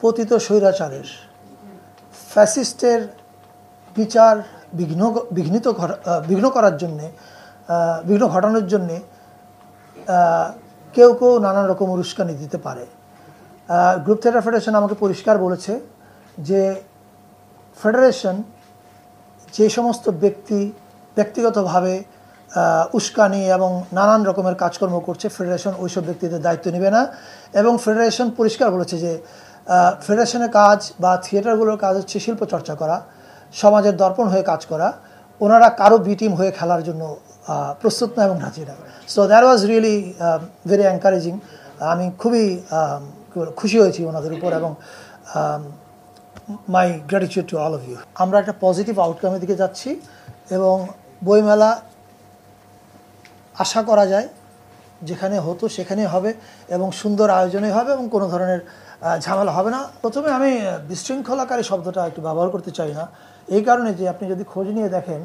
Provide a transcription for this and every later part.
পতিত স্বৈরাচারের ফ্যাসিস্টের বিচার বিঘ্ন করার জন্যে, বিঘ্ন ঘটানোর জন্যে কেউ কেউ নানান রকম উস্কানি দিতে পারে। গ্রুপ থিয়েটার ফেডারেশন আমাকে পরিষ্কার বলেছে যে ফেডারেশন যে সমস্ত ব্যক্তিগতভাবে উস্কানি এবং নানান রকমের কাজকর্ম করছে, ফেডারেশন ওইসব ব্যক্তিদের দায়িত্ব নেবে না। এবং ফেডারেশন পরিষ্কার বলেছে যে ফেডারেশনের কাজ বা থিয়েটারগুলোর কাজ হচ্ছে শিল্প চর্চা করা, সমাজের দর্পণ হয়ে কাজ করা। ওনারা কারো বি টিম হয়ে খেলার জন্য প্রস্তুত না এবং রাজি না। So that was really very encouraging. আমি খুবই খুশি হয়েছি ওনাদের উপর এবং my gratitude to all of you. আমরা একটা পজিটিভ আউটকামের দিকে যাচ্ছি এবং বইমেলা আশা করা যায় যেখানে হতো সেখানেই হবে এবং সুন্দর আয়োজনে হবে এবং কোনো ধরনের ঝামেলা হবে না। প্রথমে আমি বিশৃঙ্খলাকারী শব্দটা একটু ব্যবহার করতে চাই না, এই কারণে যে আপনি যদি খোঁজ নিয়ে দেখেন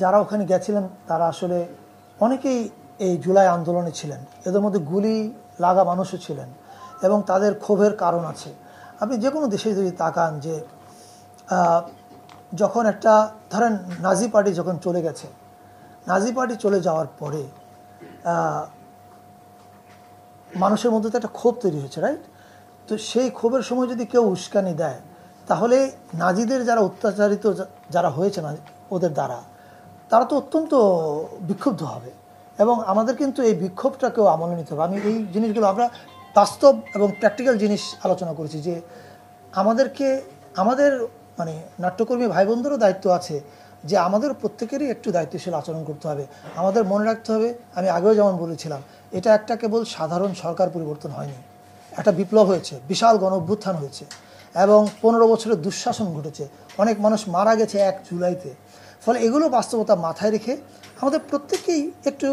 যারা ওখানে গেছিলেন তারা আসলে অনেকেই এই জুলাই আন্দোলনে ছিলেন, এদের মধ্যে গুলি লাগা মানুষও ছিলেন এবং তাদের ক্ষোভের কারণ আছে। আপনি যে কোনো দেশে যদি তাকান যে যখন একটা ধরেন নাজি পার্টি যখন চলে গেছে, নাজি পার্টি চলে যাওয়ার পরে মানুষের মধ্যে তো একটা ক্ষোভ তৈরি হয়েছে, রাইট? তো সেই ক্ষোভের সময় যদি কেউ উস্কানি দেয় তাহলে নাজিদের যারা অত্যাচারিত যারা হয়েছে না ওদের দ্বারা, তারা তো অত্যন্ত বিক্ষুব্ধ হবে এবং আমাদের কিন্তু এই বিক্ষোভটাকেও আমলে নিতে হবে। আমি এই জিনিসগুলো আমরা বাস্তব এবং প্র্যাকটিক্যাল জিনিস আলোচনা করেছি যে আমাদের মানে নাট্যকর্মী ভাই বোনদেরও দায়িত্ব আছে যে আমাদের প্রত্যেকেরই একটু দায়িত্বশীল আচরণ করতে হবে। আমাদের মনে রাখতে হবে, আমি আগেও যেমন বলেছিলাম, এটা একটা কেবল সাধারণ সরকার পরিবর্তন হয়নি, একটা বিপ্লব হয়েছে, বিশাল গণ অভ্যুত্থান হয়েছে এবং 15 বছরের দুঃশাসন ঘটেছে, অনেক মানুষ মারা গেছে 1 জুলাইতে। ফলে এগুলো বাস্তবতা মাথায় রেখে আমাদের প্রত্যেকেই একটু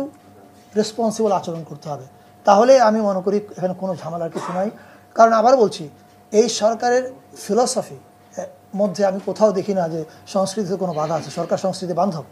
রেসপন্সিবল আচরণ করতে হবে। তাহলে আমি মনে করি এখানে কোনো ঝামেলার কিছু নাই। কারণ আবার বলছি, এই সরকারের ফিলসফি মধ্যে আমি কোথাও দেখি না যে সংস্কৃতিতে কোনো বাধা আছে। সরকার সংস্কৃতি বান্ধব।